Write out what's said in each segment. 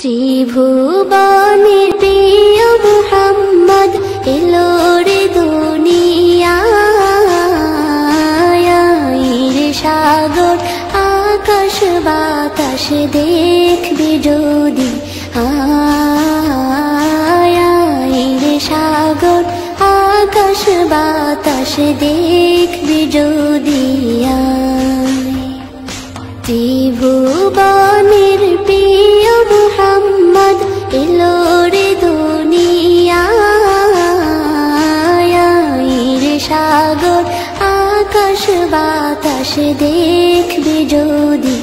ত্রিভুবনের প্রিয় মুহাম্মদ এলো রে দুনিয়ায় রে সাগর আকাশ বাতাস দেখবি যদি রে সাগর আকাশ বাতাস দেখবি যদি ত্রিভুবনের প্রিয় মুহাম্মদ এলো রে দুনিয়ায় রে সাগর আকাশ বাতাস দেখবি যদি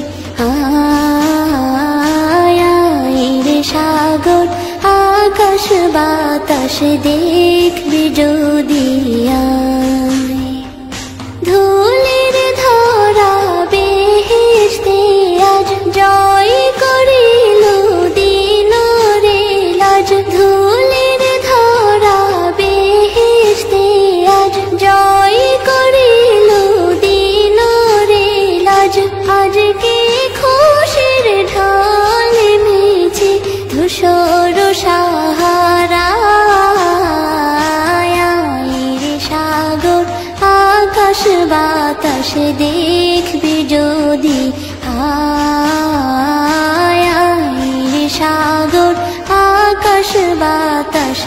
রে সাগর আকাশ বাতাস দেখবি যদি ধুলির ধরা বেহেশতে আজ জয় করিল দিল রে লাজ ধুলির ধরা বেহেশতে আজ জয় করিল দিল রে লাজ আজকে খুশির ঢাল নেমেছে ধূসর সাহারা রে সাগর আকাশ বাতাস দেখবি যদি রে সাগর আকাশ বাতাস